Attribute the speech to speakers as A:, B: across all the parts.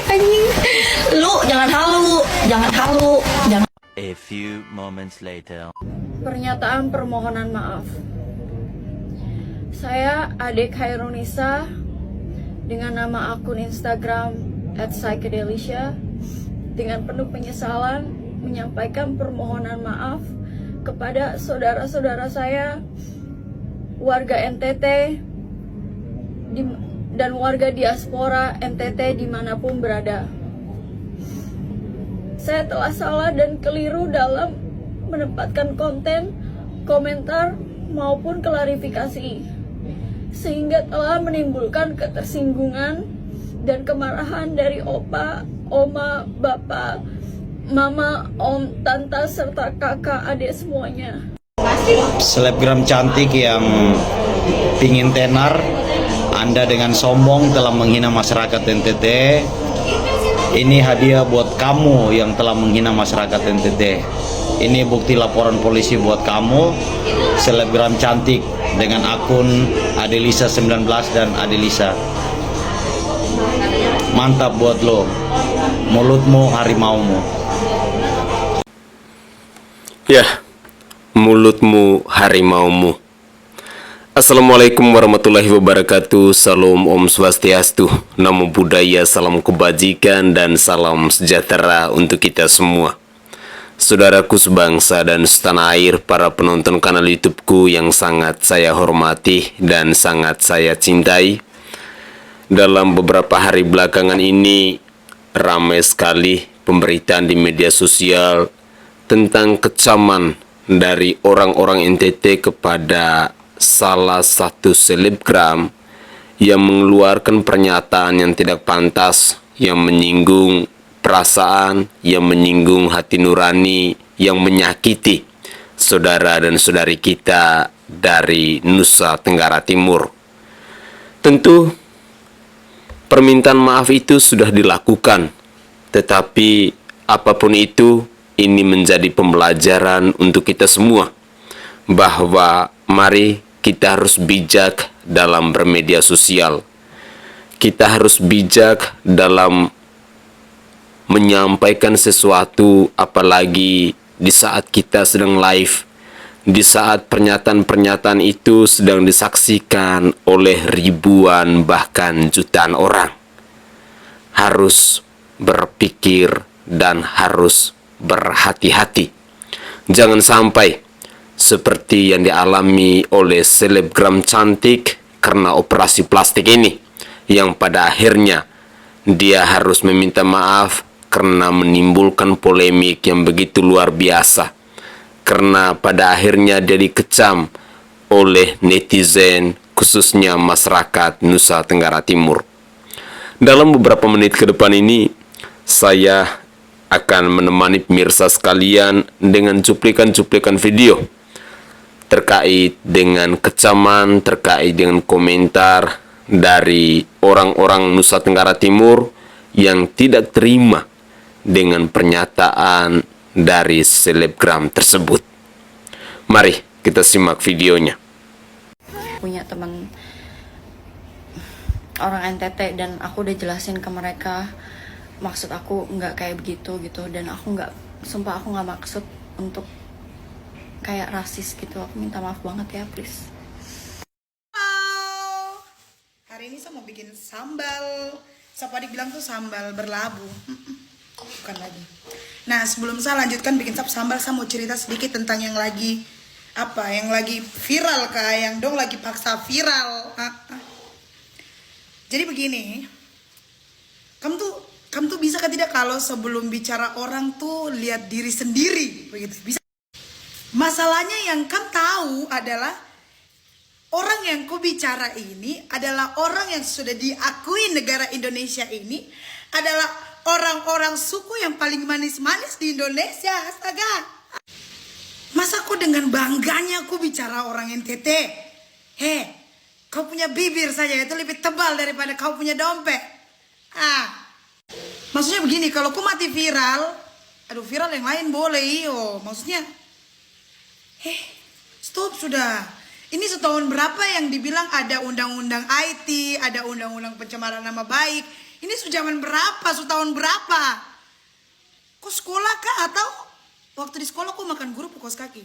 A: Anjing. Lu jangan halu, jangan halu, jangan.
B: A few moments later.
C: Pernyataan permohonan maaf. Saya Ade Khairunisa dengan nama akun Instagram @psychedelisha dengan penuh penyesalan menyampaikan permohonan maaf kepada saudara-saudara saya warga NTT dan warga diaspora NTT dimanapun berada. Saya telah salah dan keliru dalam menempatkan konten, komentar, maupun klarifikasi, sehingga telah menimbulkan ketersinggungan dan kemarahan dari opa, oma, bapak, mama, om, tante, serta kakak, adik semuanya.
D: Selebgram cantik yang pingin tenar, Anda dengan sombong telah menghina masyarakat NTT. Ini hadiah buat kamu yang telah menghina masyarakat NTT. Ini bukti laporan polisi buat kamu, selebgram cantik dengan akun Adelisa 19 dan Adelisa. Mantap buat lo, mulutmu harimaumu.
E: Ya, mulutmu harimaumu. Assalamualaikum warahmatullahi wabarakatuh. Salam Om Swastiastu, Namo Buddhaya, salam kebajikan dan salam sejahtera untuk kita semua. Saudaraku sebangsa dan setanah air, para penonton kanal YouTubeku yang sangat saya hormati dan sangat saya cintai. Dalam beberapa hari belakangan ini ramai sekali pemberitaan di media sosial tentang kecaman dari orang-orang NTT kepada salah satu selebgram yang mengeluarkan pernyataan yang tidak pantas, yang menyinggung perasaan, yang menyinggung hati nurani, yang menyakiti saudara dan saudari kita dari Nusa Tenggara Timur. Tentu permintaan maaf itu sudah dilakukan, tetapi apapun itu, ini menjadi pembelajaran untuk kita semua bahwa mari kita harus bijak dalam bermedia sosial. Kita harus bijak dalam menyampaikan sesuatu, apalagi di saat kita sedang live, di saat pernyataan-pernyataan itu sedang disaksikan oleh ribuan bahkan jutaan orang. Harus berpikir dan harus berhati-hati. Jangan sampai seperti yang dialami oleh selebgram cantik karena operasi plastik ini, yang pada akhirnya dia harus meminta maaf karena menimbulkan polemik yang begitu luar biasa, karena pada akhirnya dia dikecam oleh netizen, khususnya masyarakat Nusa Tenggara Timur. Dalam beberapa menit ke depan ini, saya akan menemani pemirsa sekalian dengan cuplikan-cuplikan video terkait dengan kecaman, terkait dengan komentar dari orang-orang Nusa Tenggara Timur yang tidak terima dengan pernyataan dari selebgram tersebut. Mari kita simak videonya.
C: Punya teman orang NTT dan aku udah jelasin ke mereka, maksud aku nggak kayak begitu gitu, dan aku nggak, sumpah aku nggak maksud untuk kayak rasis gitu. Aku minta maaf banget ya, please.
F: Halo. Hari ini saya mau bikin sambal. Siapa dibilang tuh sambal berlabu? Bukan lagi. Nah, sebelum saya lanjutkan bikin sambal, saya mau cerita sedikit tentang yang lagi yang lagi viral kah, yang dong lagi paksa viral. Jadi begini, kamu tuh bisa kan tidak kalau sebelum bicara orang tuh lihat diri sendiri, begitu bisa. Masalahnya yang kamu tahu adalah orang yang kau bicara ini adalah orang yang sudah diakui negara Indonesia ini adalah orang-orang suku yang paling manis-manis di Indonesia. Astaga. Masa kau dengan bangganya kau bicara orang NTT? Kau punya bibir saja itu lebih tebal daripada kau punya dompet. Maksudnya begini, kalau kau mati viral, viral yang lain boleh, maksudnya stop sudah. Ini setahun berapa yang dibilang ada undang-undang IT, ada undang-undang pencemaran nama baik. Ini sudah zaman berapa, sudah tahun berapa? Kok sekolah kah? Atau waktu di sekolah kok makan guru pukul kaki?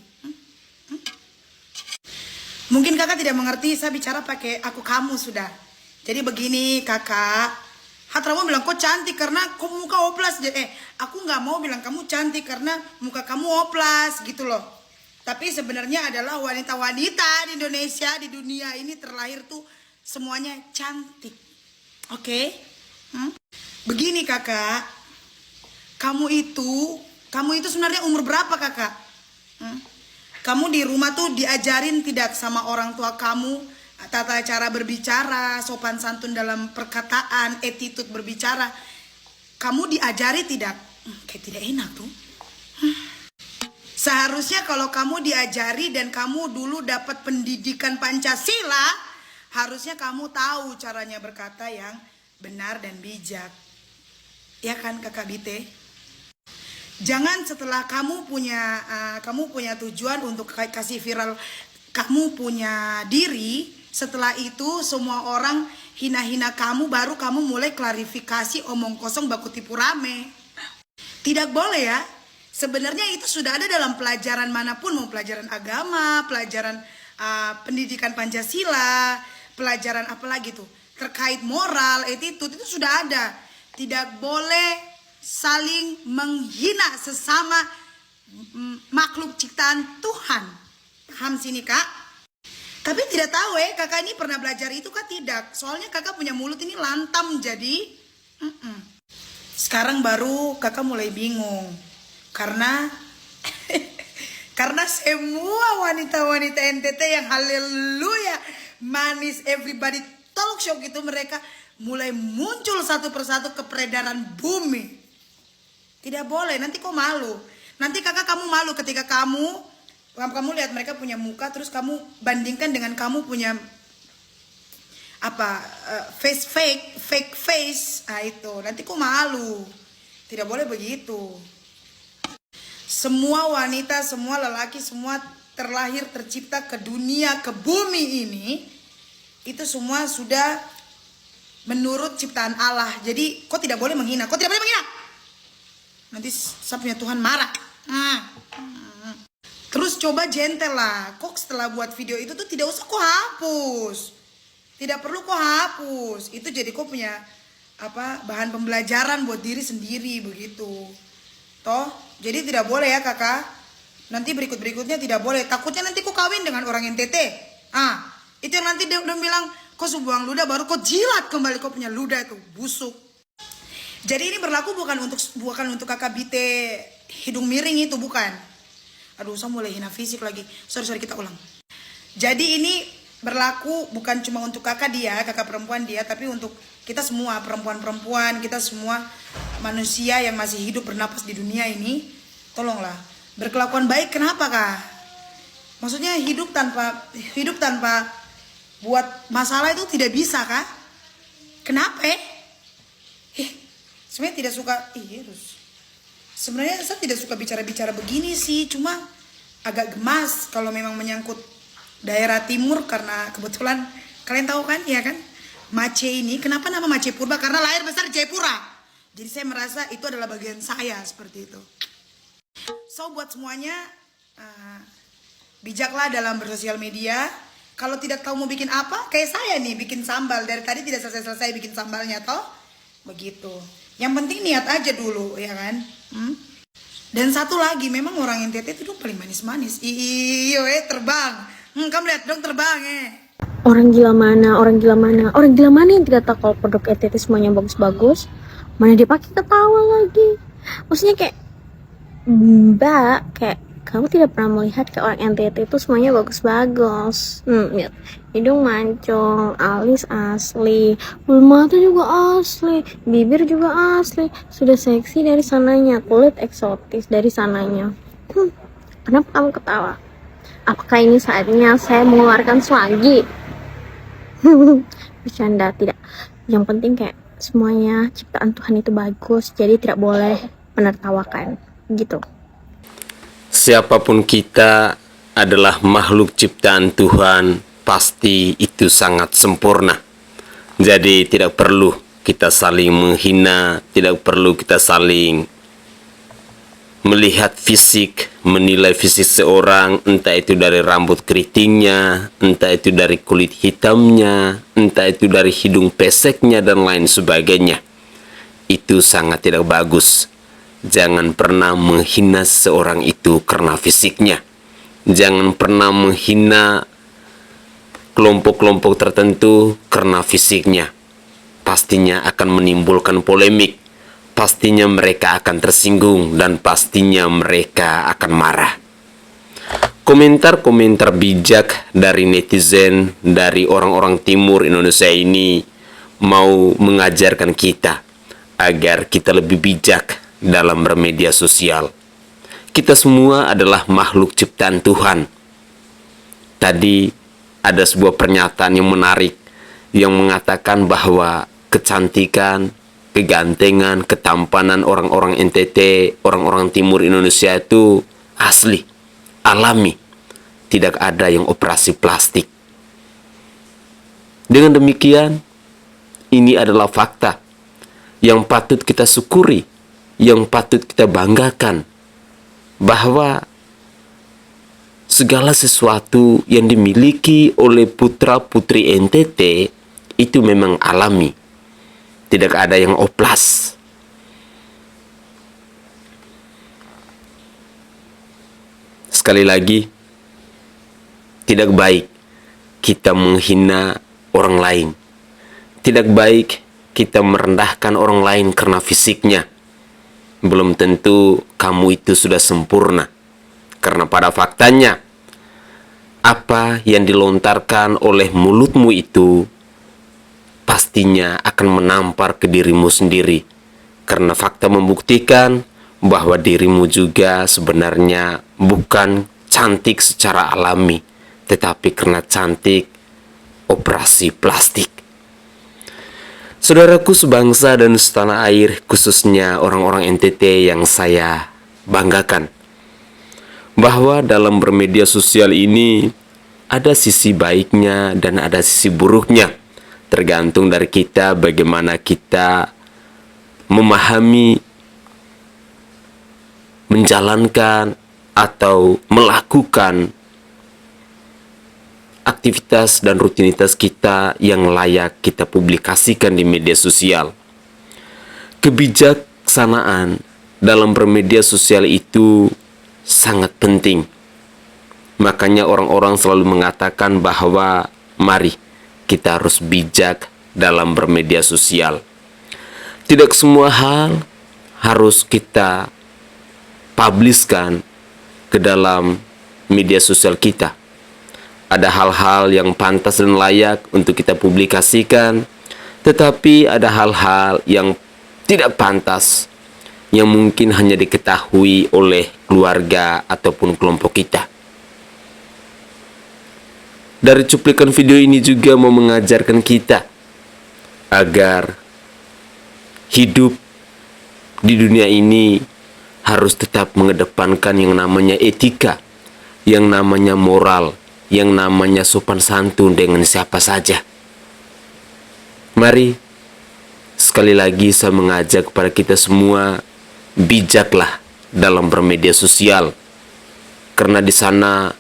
F: Mungkin kakak tidak mengerti, saya bicara pakai aku kamu sudah. Jadi begini kakak, Hatramu bilang kok cantik karena kok muka oplas. Aku nggak mau bilang kamu cantik karena muka kamu oplas gitu loh. Tapi sebenarnya adalah wanita-wanita di Indonesia, di dunia ini terlahir tuh semuanya cantik. Oke? Begini kakak, kamu itu sebenarnya umur berapa kakak? Kamu di rumah tuh diajarin tidak sama orang tua kamu tata cara berbicara, sopan santun dalam perkataan, attitude berbicara. Kamu diajari tidak? Kayak tidak enak tuh. Seharusnya kalau kamu diajari dan kamu dulu dapat pendidikan Pancasila, harusnya kamu tahu caranya berkata yang benar dan bijak. Ya kan kakak Bite? Jangan setelah kamu punya tujuan untuk kasih viral, kamu punya diri, setelah itu semua orang hina-hina kamu, baru kamu mulai klarifikasi omong kosong baku tipu rame. Tidak boleh ya. Sebenarnya itu sudah ada dalam pelajaran manapun, mau pelajaran agama, pelajaran pendidikan Pancasila, pelajaran apa lagi tuh, terkait moral, attitude, itu sudah ada. Tidak boleh saling menghina sesama makhluk ciptaan Tuhan. Paham sini kak? Tapi tidak tahu kakak ini pernah belajar itu kak? Tidak. Soalnya kakak punya mulut ini lantam jadi. Sekarang baru kakak mulai bingung. Karena semua wanita-wanita NTT yang haleluya manis everybody talk show gitu, mereka mulai muncul satu persatu ke peredaran bumi. Tidak boleh, nanti kok malu. Nanti kamu malu ketika kamu lihat mereka punya muka, terus kamu bandingkan dengan kamu punya face fake face. Itu nanti kok malu. Tidak boleh begitu. Semua wanita, semua lelaki, semua terlahir tercipta ke dunia, ke bumi ini, itu semua sudah menurut ciptaan Allah. Jadi kok tidak boleh menghina. Kok tidak boleh menghina? Nanti saya punya Tuhan marah. Terus coba gentle lah. Kok setelah buat video itu tuh tidak usah kok hapus. Tidak perlu kok hapus. Itu jadi kok punya bahan pembelajaran buat diri sendiri begitu. Toh, jadi tidak boleh ya kakak. Nanti berikutnya tidak boleh. Takutnya nanti kok kawin dengan orang NTT. Itu yang nanti dia bilang kok buang ludah baru kok jilat kembali kok punya ludah itu busuk. Jadi ini berlaku bukan untuk kakak Bite hidung miring itu, bukan. Aduh, saya mulai hina fisik lagi. Sorry kita ulang. Jadi ini berlaku bukan cuma untuk kakak perempuan dia, tapi untuk kita semua perempuan-perempuan, kita semua manusia yang masih hidup bernapas di dunia ini. Tolonglah berkelakuan baik. Kenapa kak? Maksudnya hidup tanpa buat masalah itu tidak bisa kak? Kenapa? Sebenarnya tidak suka, sebenarnya saya tidak suka bicara-bicara begini sih, cuma agak gemas kalau memang menyangkut daerah timur, karena kebetulan kalian tahu kan, ya kan, Mace ini, kenapa nama Mace Purba? Karena lahir besar di Jayapura. Jadi saya merasa itu adalah bagian saya seperti itu. So buat semuanya, bijaklah dalam bersosial media. Kalau tidak tahu mau bikin apa, kayak saya nih bikin sambal, dari tadi tidak selesai bikin sambalnya toh, begitu. Yang penting niat aja dulu, ya kan? Dan satu lagi, memang orang NTT itu dong paling manis-manis. Terbang. Kamu lihat dong terbang
G: Orang gila mana yang tidak tahu kalau produk NTT semuanya bagus-bagus. Mana dia pakai ketawa lagi. Maksudnya kayak, Mbak, kayak kamu tidak pernah melihat ke orang NTT itu semuanya bagus-bagus. Lihat, hidung mancung, alis asli, bulu mata juga asli, bibir juga asli, sudah seksi dari sananya, kulit eksotis dari sananya. Kenapa kamu ketawa? Apakah ini saatnya saya mengeluarkan swagi? Bercanda, tidak. Yang penting kayak semuanya ciptaan Tuhan itu bagus, jadi tidak boleh menertawakan gitu.
E: Siapapun kita adalah makhluk ciptaan Tuhan, pasti itu sangat sempurna. Jadi tidak perlu kita saling menghina, tidak perlu kita saling melihat fisik, menilai fisik seorang, entah itu dari rambut keritingnya, entah itu dari kulit hitamnya, entah itu dari hidung peseknya, dan lain sebagainya. Itu sangat tidak bagus. Jangan pernah menghina seseorang itu karena fisiknya. Jangan pernah menghina kelompok-kelompok tertentu karena fisiknya. Pastinya akan menimbulkan polemik. Pastinya mereka akan tersinggung dan pastinya mereka akan marah. Komentar-komentar bijak dari netizen, dari orang-orang timur Indonesia ini mau mengajarkan kita agar kita lebih bijak dalam bermedia sosial. Kita semua adalah makhluk ciptaan Tuhan. Tadi ada sebuah pernyataan yang menarik yang mengatakan bahwa kecantikan, kegantengan, ketampanan orang-orang NTT, orang-orang timur Indonesia itu asli, alami. Tidak ada yang operasi plastik. Dengan demikian, ini adalah fakta yang patut kita syukuri, yang patut kita banggakan, bahwa segala sesuatu yang dimiliki oleh putra-putri NTT itu memang alami. Tidak ada yang oplas. Sekali lagi, tidak baik kita menghina orang lain. Tidak baik kita merendahkan orang lain karena fisiknya. Belum tentu kamu itu sudah sempurna. Karena pada faktanya, apa yang dilontarkan oleh mulutmu itu pastinya akan menampar ke dirimu sendiri. Karena fakta membuktikan bahwa dirimu juga sebenarnya bukan cantik secara alami, tetapi karena cantik operasi plastik. Saudaraku sebangsa dan setanah air, khususnya orang-orang NTT yang saya banggakan, bahwa dalam bermedia sosial ini ada sisi baiknya dan ada sisi buruknya. Tergantung dari kita bagaimana kita memahami, menjalankan, atau melakukan aktivitas dan rutinitas kita yang layak kita publikasikan di media sosial. Kebijaksanaan dalam bermedia sosial itu sangat penting. Makanya orang-orang selalu mengatakan bahwa mari kita harus bijak dalam bermedia sosial. Tidak semua hal harus kita publiskan ke dalam media sosial kita. Ada hal-hal yang pantas dan layak untuk kita publikasikan, tetapi ada hal-hal yang tidak pantas yang mungkin hanya diketahui oleh keluarga ataupun kelompok kita. Dari cuplikan video ini juga mau mengajarkan kita agar hidup di dunia ini harus tetap mengedepankan yang namanya etika, yang namanya moral, yang namanya sopan santun dengan siapa saja. Mari, sekali lagi saya mengajak kepada kita semua, bijaklah dalam bermedia sosial. Karena di sana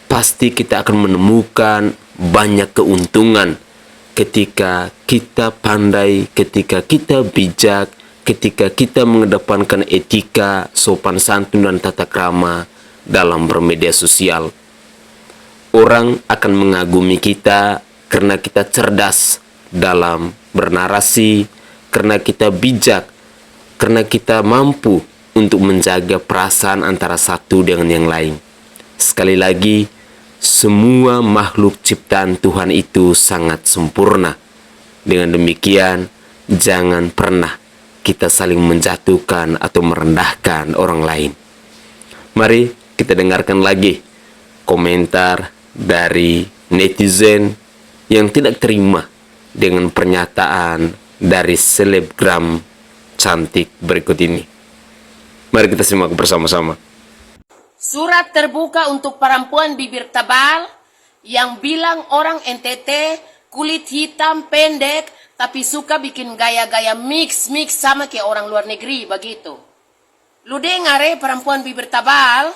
E: pasti kita akan menemukan banyak keuntungan ketika kita pandai, ketika kita bijak, ketika kita mengedepankan etika, sopan santun dan tata krama dalam bermedia sosial. Orang akan mengagumi kita karena kita cerdas dalam bernarasi, karena kita bijak, karena kita mampu untuk menjaga perasaan antara satu dengan yang lain. Sekali lagi, semua makhluk ciptaan Tuhan itu sangat sempurna. Dengan demikian, jangan pernah kita saling menjatuhkan atau merendahkan orang lain. Mari kita dengarkan lagi komentar dari netizen yang tidak terima dengan pernyataan dari selebgram cantik berikut ini. Mari kita simak bersama-sama.
H: Surat terbuka untuk perempuan bibir tebal yang bilang orang NTT kulit hitam pendek tapi suka bikin gaya-gaya mix sama kayak orang luar negeri begitu. Lu dengar perempuan bibir tebal?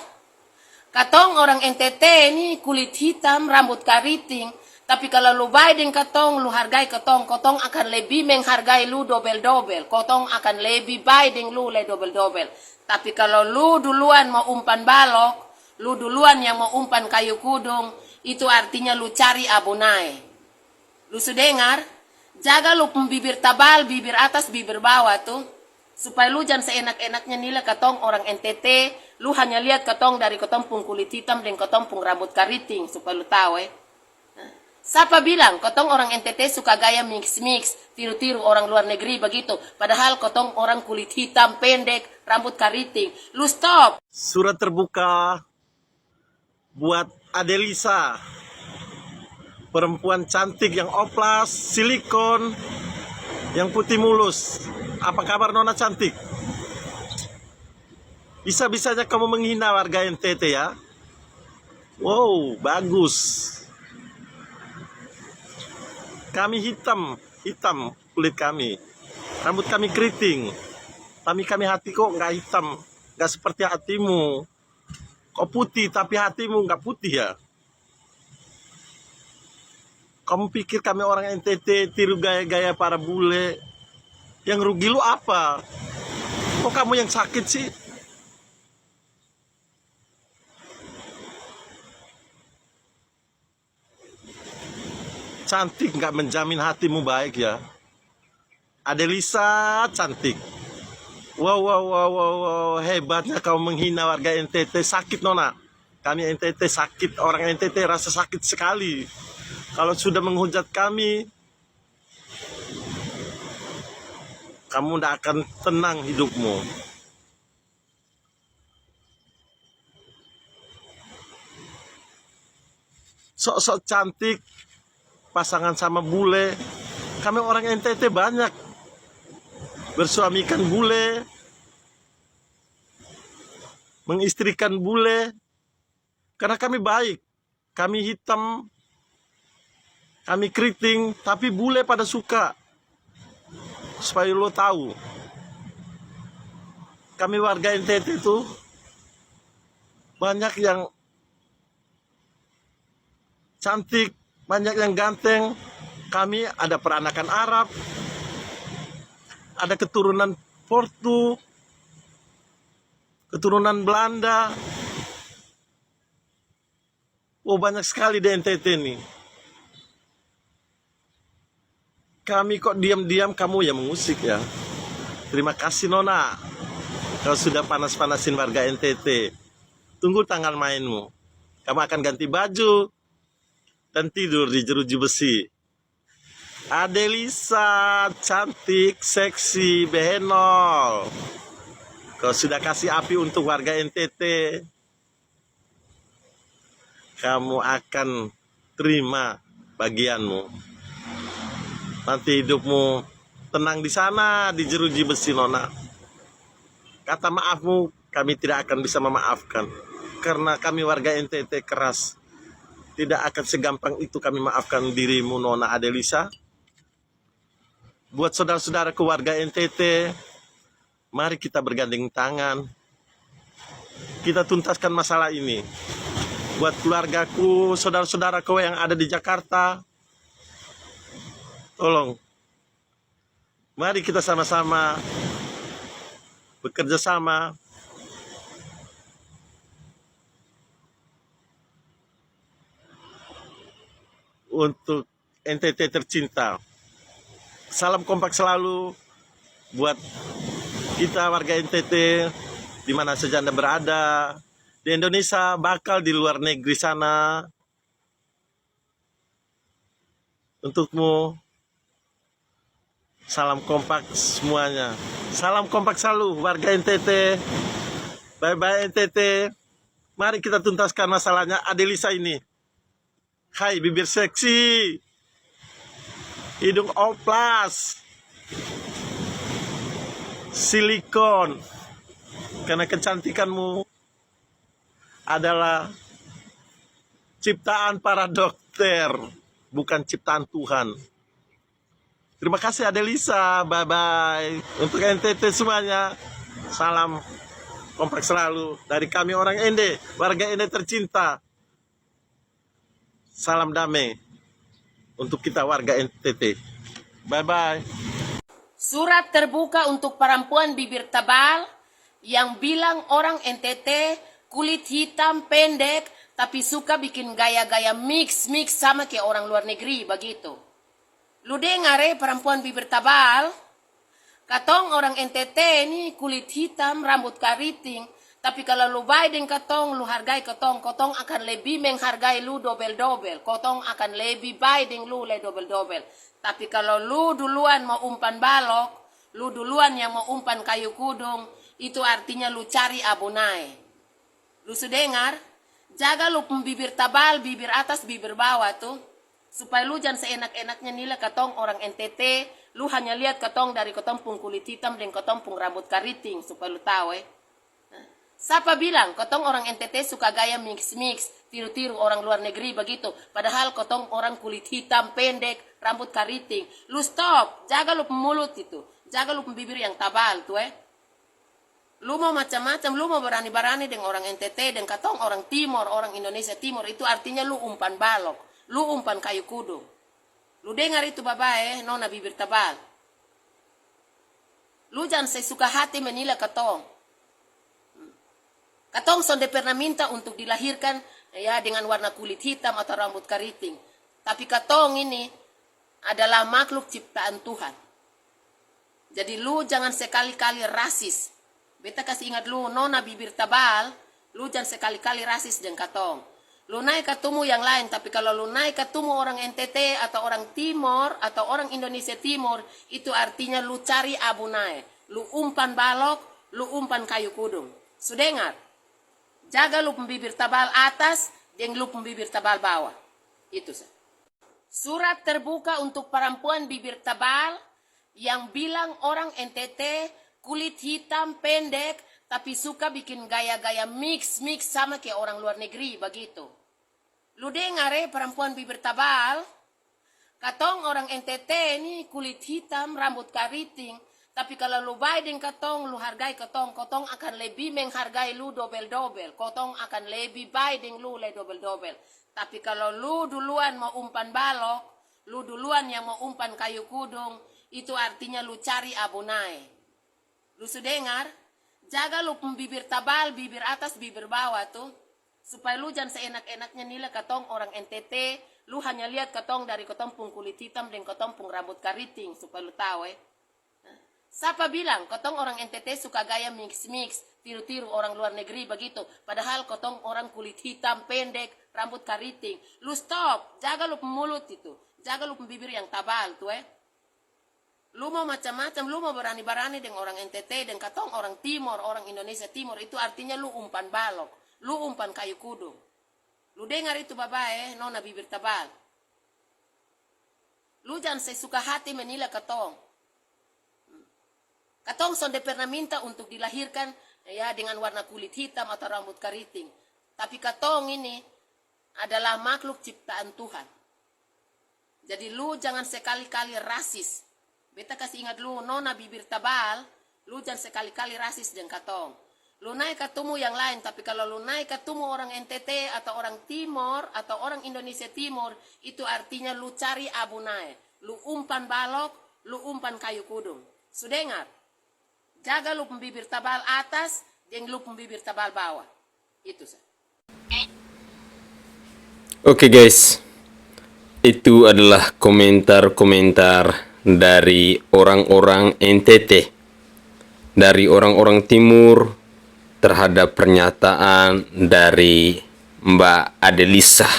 H: Katong orang NTT ini kulit hitam, rambut keriting. Tapi kalau lu baik dengan katong, lu hargai katong akan lebih menghargai lu dobel-dobel. Katong akan lebih baik dengan lu dobel-dobel. Tapi kalau lu duluan mau umpan balok, lu duluan yang mau umpan kayu kudung, itu artinya lu cari abonai. Lu sudah dengar? Jaga lu bibir tabal, bibir atas, bibir bawah tuh. Supaya lu jangan seenak-enaknya nilai katong orang NTT, lu hanya lihat katong dari katong pun kulit hitam dan katong pun rambut keriting, supaya lu tahu Siapa bilang katong orang NTT suka gaya mix, tiru-tiru orang luar negeri begitu. Padahal katong orang kulit hitam, pendek, rambut keriting. Lu stop.
I: Surat terbuka buat Adelisa, perempuan cantik yang oplas, silikon, yang putih mulus. Apa kabar Nona cantik? Bisa-bisanya kamu menghina warga NTT ya? Wow, bagus. Kami hitam kulit kami. Rambut kami keriting. Kami hati kok nggak hitam, nggak seperti hatimu. Kok putih tapi hatimu nggak putih ya? Kamu pikir kami orang NTT tiru gaya-gaya para bule? Yang rugi lu apa? Kok kamu yang sakit sih? Cantik nggak menjamin hatimu baik ya. Adelisa cantik. Wow, hebatnya kau menghina warga NTT. Sakit Nona. Kami NTT sakit, orang NTT rasa sakit sekali. Kalau sudah menghujat kami, kamu tidak akan tenang hidupmu. Sok-sok cantik, pasangan sama bule. Kami orang NTT banyak bersuamikan bule, mengistrikan bule. Karena kami baik, kami hitam, kami keriting, tapi bule pada suka. Supaya lo tahu, kami warga NTT itu banyak yang cantik, banyak yang ganteng. Kami ada peranakan Arab, ada keturunan Portu, keturunan Belanda. Oh, banyak sekali di NTT ini. Kami kok diam-diam kamu yang mengusik ya. Terima kasih Nona. Kau sudah panas-panasin warga NTT. Tunggu tanggal mainmu. Kamu akan ganti baju dan tidur di jeruji besi. Adelisa, cantik, seksi, behenol. Kau sudah kasih api untuk warga NTT. Kamu akan terima bagianmu. Nanti hidupmu tenang di sana, di jeruji besi Nona. Kata maafmu, kami tidak akan bisa memaafkan. Karena kami warga NTT keras. Tidak akan segampang itu kami maafkan dirimu Nona Adelisa. Buat saudara-saudara keluarga NTT, mari kita bergandeng tangan. Kita tuntaskan masalah ini. Buat keluargaku, saudara-saudaraku yang ada di Jakarta, tolong, mari kita sama-sama bekerja sama untuk NTT tercinta. Salam kompak selalu buat kita warga NTT di mana saja Anda berada, di Indonesia, bakal di luar negeri sana. Untukmu, salam kompak semuanya. Salam kompak selalu warga NTT. Bye-bye NTT. Mari kita tuntaskan masalahnya Adelisa ini. Hai bibir seksi, hidung oplas, silikon. Karena kecantikanmu adalah ciptaan para dokter, bukan ciptaan Tuhan. Terima kasih Adelisa, bye-bye. Untuk NTT semuanya, salam kompak selalu. Dari kami orang Ende, warga Ende tercinta. Salam damai untuk kita warga NTT. Bye-bye.
H: Surat terbuka untuk perempuan bibir tebal yang bilang orang NTT kulit hitam pendek tapi suka bikin gaya-gaya mix sama kayak orang luar negeri begitu. Lu dengar perempuan bibir tebal, katong orang NTT ini kulit hitam, rambut keriting, tapi kalau lu Biden katong, lu hargai katong akan lebih menghargai lu dobel-dobel. Katong akan lebih Biden lu le dobel-dobel. Tapi kalau lu duluan mau umpan balok, lu duluan yang mau umpan kayu kudung, itu artinya lu cari abu naik. Lu sudah dengar? Jaga lu bibir tebal, bibir atas, bibir bawah tuh. Supaya lu jangan seenak-enaknya nilai katong orang NTT, lu hanya lihat katong dari katong pung kulit hitam dan katong pung rambut keriting, supaya lu tahu Siapa bilang katong orang NTT suka gaya mix, tiru-tiru orang luar negeri begitu. Padahal katong orang kulit hitam, pendek, rambut keriting. Lu stop, jaga lu mulut itu. Jaga lu bibir yang tabal tuh Lu mau macam-macam, lu mau berani-berani dengan orang NTT, dan katong orang Timor, orang Indonesia Timor, itu artinya lu umpan balok. Lu umpan kayu kudung. Lu dengar itu bapak nona bibir tebal. Lu jangan sesuka hati menilai katong. Katong sonde pernah minta untuk dilahirkan ya dengan warna kulit hitam atau rambut keriting. Tapi katong ini adalah makhluk ciptaan Tuhan. Jadi lu jangan sekali-kali rasis. Beta kasih ingat lu nona bibir tebal, lu jangan sekali-kali rasis dengan katong. Lu naik ketemu yang lain, tapi kalau lu naik ketemu orang NTT atau orang Timor atau orang Indonesia Timor, itu artinya lu cari abu naik. Lu umpan balok, lu umpan kayu kudung. Sudah dengar? Jaga lu bibir tebal atas dan lu bibir tebal bawah. Itu sah. Surat terbuka untuk perempuan bibir tebal yang bilang orang NTT kulit hitam pendek tapi suka bikin gaya-gaya mix sama kayak orang luar negeri begitu. Lu dengar perempuan bibir tebal, katong orang NTT ini kulit hitam, rambut keriting, tapi kalau lu Biden katong, lu hargai katong akan lebih menghargai lu dobel-dobel. Katong akan lebih Biden lu le dobel-dobel. Tapi kalau lu duluan mau umpan balok, lu duluan yang mau umpan kayu kudung, itu artinya lu cari abu naik. Lu sudah dengar? Jaga lu bibir tebal, bibir atas, bibir bawah tuh. Supaya lu jangan seenak-enaknya nilai katong orang NTT. Lu hanya lihat katong dari katong pung kulit hitam dan katong pung rambut keriting. Supaya lu tahu Siapa bilang katong orang NTT suka gaya mix, tiru-tiru orang luar negeri begitu. Padahal katong orang kulit hitam, pendek, rambut keriting. Lu stop, jaga lu mulut itu. Jaga lu bibir yang tabal tuh Lu mau macam-macam, lu mau berani-berani dengan orang NTT, dan katong orang Timor, orang Indonesia Timor, itu artinya lu umpan balok, lu umpan kayu kudung. Lu dengar itu bapak nona bibir tebal. Lu jangan sesuka hati menilai katong. Katong sonde pernah minta untuk dilahirkan ya dengan warna kulit hitam atau rambut keriting. Tapi katong ini adalah makhluk ciptaan Tuhan. Jadi lu jangan sekali-kali rasis. Beta kasih ingat lu, nona bibir tebal, lu jangan sekali-kali rasis dengan katong. Lu naik ketemu yang lain, tapi kalau lu naik ketemu orang NTT atau orang Timor atau orang Indonesia Timor, itu artinya lu cari abu naik. Lu umpan balok, lu umpan kayu kudung. Sudah dengar? Jaga lu bibir tebal atas dan lu bibir tebal bawah. Itu sah.
E: Oke guys, itu adalah komentar-komentar dari orang-orang NTT, dari orang-orang Timur terhadap pernyataan dari Mbak Adelisa,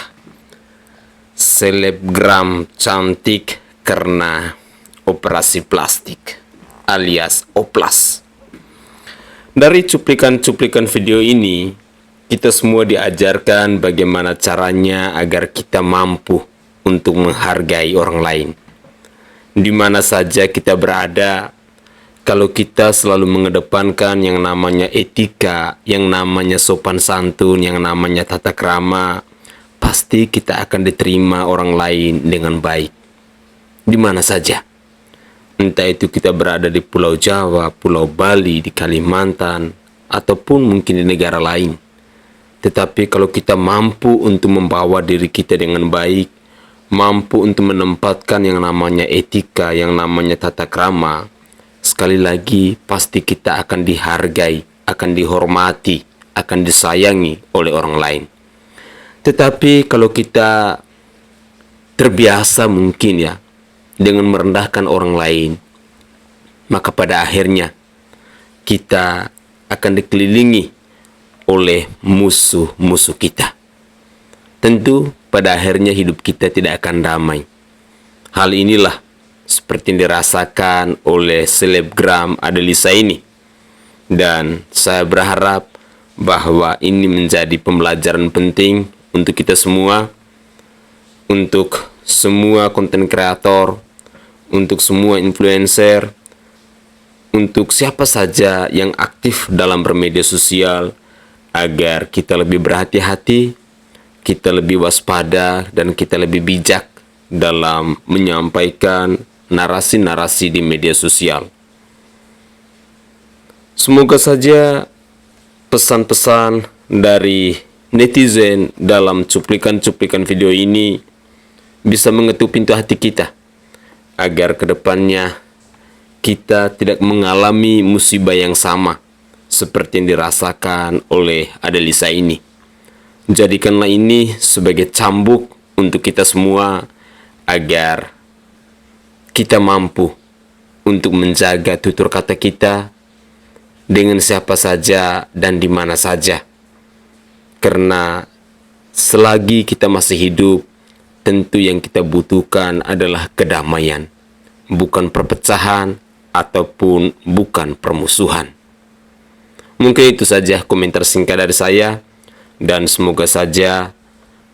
E: selebgram cantik karena operasi plastik alias oplas. Dari cuplikan-cuplikan video ini, kita semua diajarkan bagaimana caranya agar kita mampu untuk menghargai orang lain. Di mana saja kita berada, kalau kita selalu mengedepankan yang namanya etika, yang namanya sopan santun, yang namanya tata krama, pasti kita akan diterima orang lain dengan baik. Di mana saja. Entah itu kita berada di Pulau Jawa, Pulau Bali, di Kalimantan, ataupun mungkin di negara lain. Tetapi kalau kita mampu untuk membawa diri kita dengan baik, mampu untuk menempatkan yang namanya etika, yang namanya tata krama, sekali lagi pasti kita akan dihargai, akan dihormati, akan disayangi oleh orang lain. Tetapi kalau kita terbiasa mungkin ya dengan merendahkan orang lain, maka pada akhirnya kita akan dikelilingi oleh musuh-musuh kita. Tentu pada akhirnya hidup kita tidak akan damai. Hal inilah seperti yang dirasakan oleh selebgram Adelisa ini. Dan saya berharap bahwa ini menjadi pembelajaran penting untuk kita semua, untuk semua konten kreator, untuk semua influencer, untuk siapa saja yang aktif dalam bermedia sosial, agar kita lebih berhati-hati, kita lebih waspada, dan kita lebih bijak dalam menyampaikan narasi-narasi di media sosial. Semoga saja pesan-pesan dari netizen dalam cuplikan-cuplikan video ini bisa mengetuk pintu hati kita, agar kedepannya kita tidak mengalami musibah yang sama seperti yang dirasakan oleh Adelisa ini. Jadikanlah ini sebagai cambuk untuk kita semua, agar kita mampu untuk menjaga tutur kata kita dengan siapa saja dan di mana saja. Karena selagi kita masih hidup, tentu yang kita butuhkan adalah kedamaian, bukan perpecahan ataupun bukan permusuhan. Mungkin itu saja komentar singkat dari saya, dan semoga saja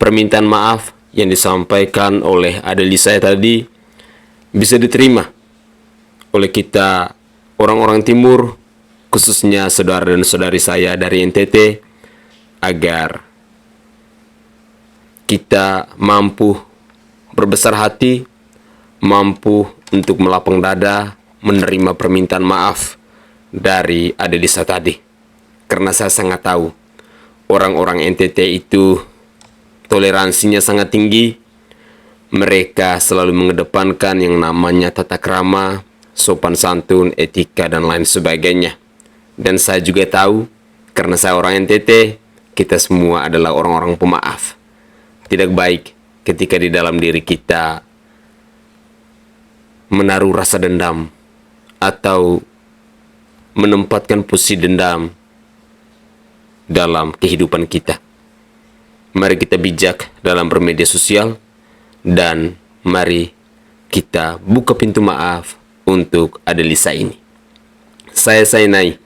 E: permintaan maaf yang disampaikan oleh Adelisa tadi bisa diterima oleh kita orang-orang timur, khususnya saudara dan saudari saya dari NTT, agar kita mampu berbesar hati, mampu untuk melapang dada menerima permintaan maaf dari Adelisa tadi. Karena saya sangat tahu orang-orang NTT itu toleransinya sangat tinggi. Mereka selalu mengedepankan yang namanya tata krama, sopan santun, etika, dan lain sebagainya. Dan saya juga tahu, karena saya orang NTT, kita semua adalah orang-orang pemaaf. Tidak baik ketika di dalam diri kita menaruh rasa dendam atau menempatkan posisi dendam dalam kehidupan kita. Mari kita bijak dalam bermedia sosial, dan mari kita buka pintu maaf untuk Adelisa ini. Saya Sainai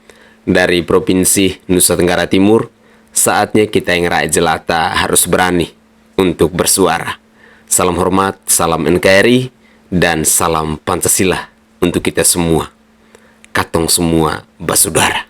E: dari Provinsi Nusa Tenggara Timur. Saatnya kita yang rakyat jelata harus berani untuk bersuara. Salam hormat, salam NKRI, dan salam Pancasila untuk kita semua. Katong semua basudara.